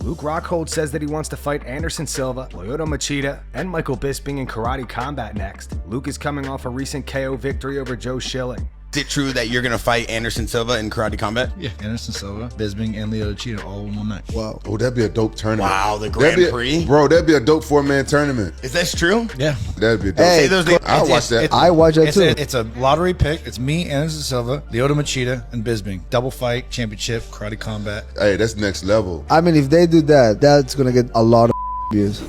Luke Rockhold says that he wants to fight Anderson Silva, Lyoto Machida, and Michael Bisping in karate combat next. Luke is coming off a recent KO victory over Joe Schilling. Is it true that you're going to fight Anderson Silva in karate combat? Yeah, Anderson Silva, Bisping, and Lyoto Machida all in one night. Wow. Oh, that'd be a dope tournament. Wow, the Grand Prix? Bro, that'd be a dope 4-man tournament. Is this true? Yeah. That'd be dope. Hey, Say those names. I'll watch that. I watch that too. It's a lottery pick. It's me, Anderson Silva, Lyoto Machida, and Bisping. Double fight, championship, karate combat. Hey, that's next level. I mean, if they do that, that's going to get a lot of views.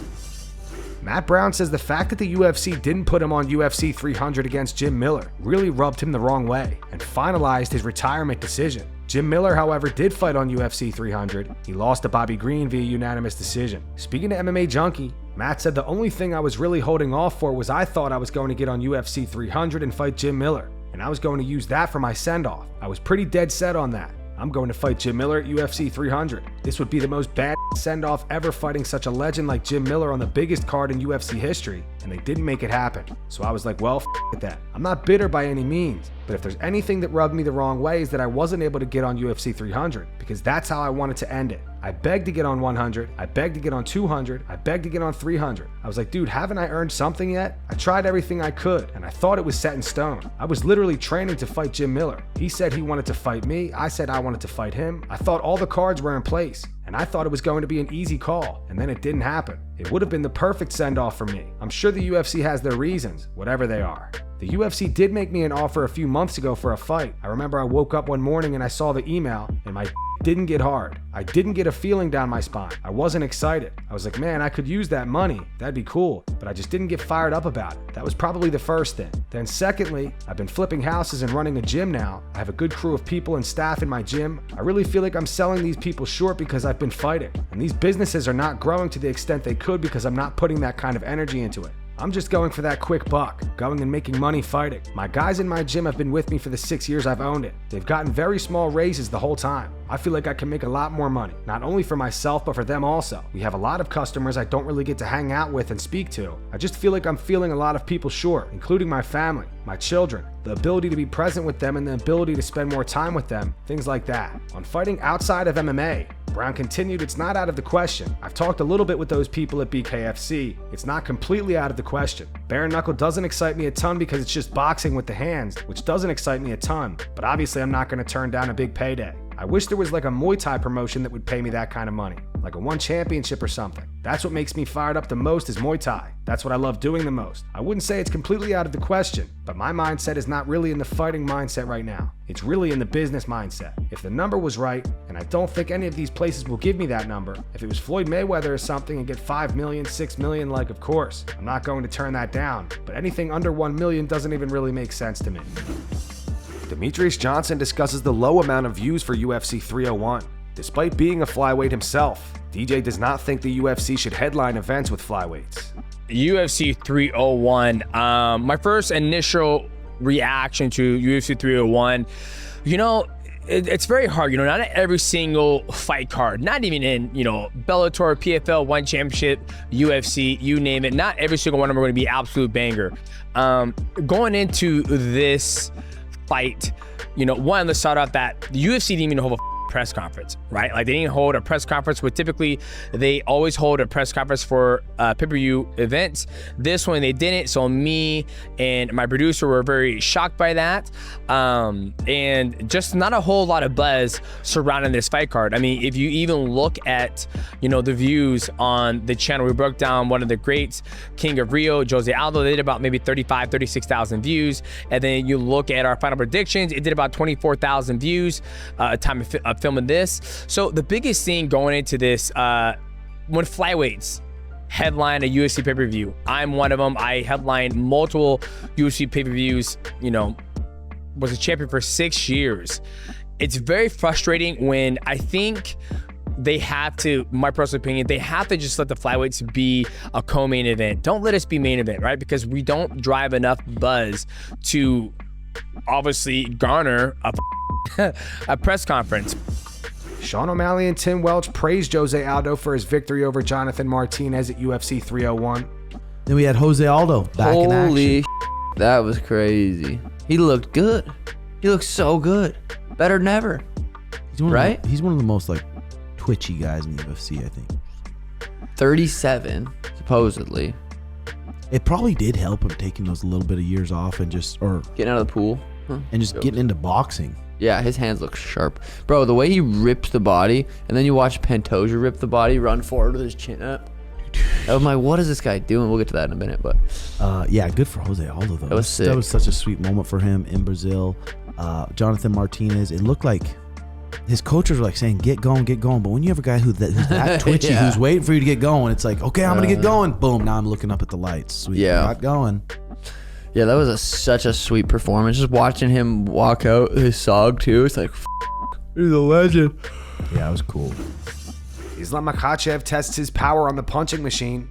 Matt Brown says the fact that the UFC didn't put him on UFC 300 against Jim Miller really rubbed him the wrong way and finalized his retirement decision. Jim Miller, however, did fight on UFC 300. He lost to Bobby Green via unanimous decision. Speaking to MMA Junkie, Matt said the only thing I was really holding off for was I thought I was going to get on UFC 300 and fight Jim Miller, and I was going to use that for my send-off. I was pretty dead set on that. I'm going to fight Jim Miller at UFC 300. This would be the most bad send-off ever, fighting such a legend like Jim Miller on the biggest card in UFC history, and they didn't make it happen. So I was like, well, at that. I'm not bitter by any means, but if there's anything that rubbed me the wrong way is that I wasn't able to get on UFC 300, because that's how I wanted to end it. I begged to get on 100, I begged to get on 200, I begged to get on 300. I was like, dude, haven't I earned something yet? I tried everything I could, and I thought it was set in stone. I was literally training to fight Jim Miller. He said he wanted to fight me, I said I wanted to fight him. I thought all the cards were in place, and I thought it was going to be an easy call, and then it didn't happen. It would have been the perfect send-off for me. I'm sure the UFC has their reasons, whatever they are. The UFC did make me an offer a few months ago for a fight. I remember I woke up one morning and I saw the email, and my didn't get hard. I didn't get a feeling down my spine. I wasn't excited. I was like, man, I could use that money. That'd be cool. But I just didn't get fired up about it. That was probably the first thing. Then secondly, I've been flipping houses and running a gym now. I have a good crew of people and staff in my gym. I really feel like I'm selling these people short because I've been fighting. And these businesses are not growing to the extent they could because I'm not putting that kind of energy into it. I'm just going for that quick buck, going and making money fighting. My guys in my gym have been with me for the 6 years I've owned it. They've gotten very small raises the whole time. I feel like I can make a lot more money, not only for myself, but for them also. We have a lot of customers I don't really get to hang out with and speak to. I just feel like I'm feeling a lot of people short, including my family, my children, the ability to be present with them and the ability to spend more time with them, things like that. On fighting outside of MMA, Brown continued, it's not out of the question. I've talked a little bit with those people at BKFC. It's not completely out of the question. Bare knuckle doesn't excite me a ton because it's just boxing with the hands, which doesn't excite me a ton, but obviously I'm not going to turn down a big payday. I wish there was like a Muay Thai promotion that would pay me that kind of money, like a one championship or something. That's what makes me fired up the most is Muay Thai. That's what I love doing the most. I wouldn't say it's completely out of the question, but my mindset is not really in the fighting mindset right now. It's really in the business mindset. If the number was right, and I don't think any of these places will give me that number, if it was Floyd Mayweather or something and get 5 million, 6 million, like of course, I'm not going to turn that down, but anything under 1 million doesn't even really make sense to me. Demetrious Johnson discusses the low amount of views for UFC 301. Despite being a flyweight himself, DJ does not think the UFC should headline events with flyweights. UFC 301, my first initial reaction to UFC 301, it's very hard, not every single fight card, not even in, Bellator, PFL, One Championship, UFC, you name it, not every single one of them are going to be absolute banger. Going into this fight, one, let's start off that the UFC didn't even hold a press conference, right? Like they didn't hold a press conference, but typically they always hold a press conference for pay-per-view events. This one they didn't, so me and my producer were very shocked by that, and just not a whole lot of buzz surrounding this fight card. I mean, if you even look at the views on the channel, we broke down one of the greats, King of Rio, Jose Aldo. They did about maybe 36,000 views, and then you look at our final predictions, it did about 24,000 views time of filming this. So the biggest thing going into this, when flyweights headline a UFC pay-per-view, I'm one of them. I headlined multiple UFC pay-per-views, was a champion for 6 years. It's very frustrating when I think they have to, my personal opinion, they have to just let the flyweights be a co-main event. Don't let us be main event, right? Because we don't drive enough buzz to obviously garner a press conference. Sean O'Malley and Tim Welch praised Jose Aldo for his victory over Jonathan Martinez at UFC 301. Then we had Jose Aldo back in action. Holy that was crazy. He looked good. He looked so good. Better than ever. He's one of the most twitchy guys in the UFC, I think. 37, supposedly. It probably did help him taking those little bit of years off and Getting out of the pool. Huh. and just getting into boxing. Yeah, his hands look sharp. Bro, the way he rips the body, and then you watch Pantoja rip the body, run forward with his chin up. I'm like, what is this guy doing? We'll get to that in a minute, but Yeah, good for Jose Aldo, though. That was sick. That was such a sweet moment for him in Brazil. Jonathan Martinez, it looked like his coaches were like saying, get going. But when you have a guy who's that twitchy, Yeah. who's waiting for you to get going, it's like, okay, I'm going to get going. Boom, now I'm looking up at the lights. Sweet, Yeah. got going. yeah, that was such a sweet performance. Just watching him walk out his SOG too, it's like, he's a legend. Yeah, it was cool. Islam Makhachev tests his power on the punching machine.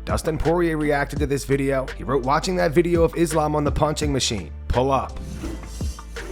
Dustin Poirier reacted to this video. He wrote, watching that video of Islam on the punching machine. Pull up.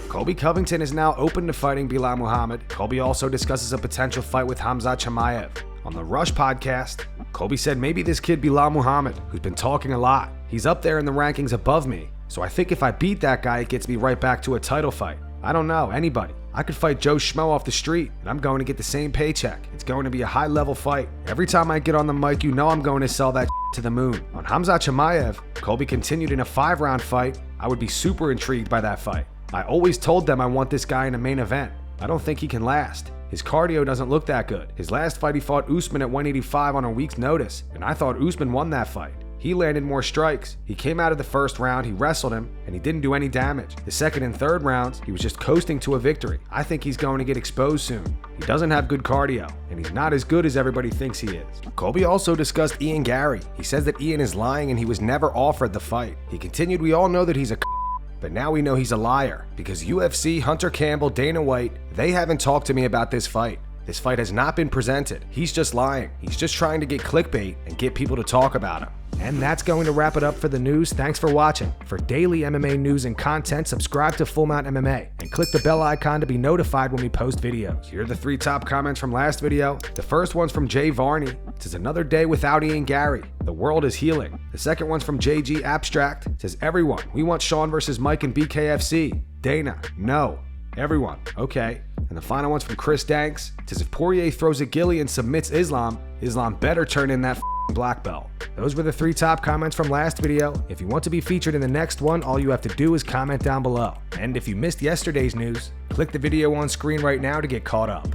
Colby Covington is now open to fighting Belal Muhammad. Colby also discusses a potential fight with Khamzat Chimaev. On the Rush podcast, Colby said maybe this kid Belal Muhammad, who's been talking a lot, he's up there in the rankings above me. So I think if I beat that guy, it gets me right back to a title fight. I don't know, anybody. I could fight Joe Schmo off the street, and I'm going to get the same paycheck. It's going to be a high-level fight. Every time I get on the mic, you know I'm going to sell that to the moon. On Khamzat Chimaev, Colby continued in a 5-round fight. I would be super intrigued by that fight. I always told them I want this guy in a main event. I don't think he can last. His cardio doesn't look that good. His last fight he fought Usman at 185 on a week's notice, and I thought Usman won that fight. He landed more strikes. He came out of the first round, he wrestled him, and he didn't do any damage. The second and third rounds, he was just coasting to a victory. I think he's going to get exposed soon. He doesn't have good cardio, and he's not as good as everybody thinks he is. Colby also discussed Ian Garry. He says that Ian is lying and he was never offered the fight. He continued, we all know that he's a but now we know he's a liar because UFC, Hunter Campbell, Dana White, they haven't talked to me about this fight. This fight has not been presented. He's just lying. He's just trying to get clickbait and get people to talk about him. And that's going to wrap it up for the news. Thanks for watching. For daily MMA news and content, subscribe to Full Mount MMA and click the bell icon to be notified when we post videos. Here are the 3 top comments from last video. The first one's from Jay Varney. It says, another day without Ian Garry. The world is healing. The second one's from JG Abstract. It says, everyone, we want Sean versus Mike and BKFC. Dana, no. Everyone, okay. And the final one's from Chris Danks. It says, if Poirier throws a ghillie and submits Islam, Islam better turn in that black belt. Those were the 3 top comments from last video. If you want to be featured in the next one, all you have to do is comment down below. And if you missed yesterday's news, click the video on screen right now to get caught up.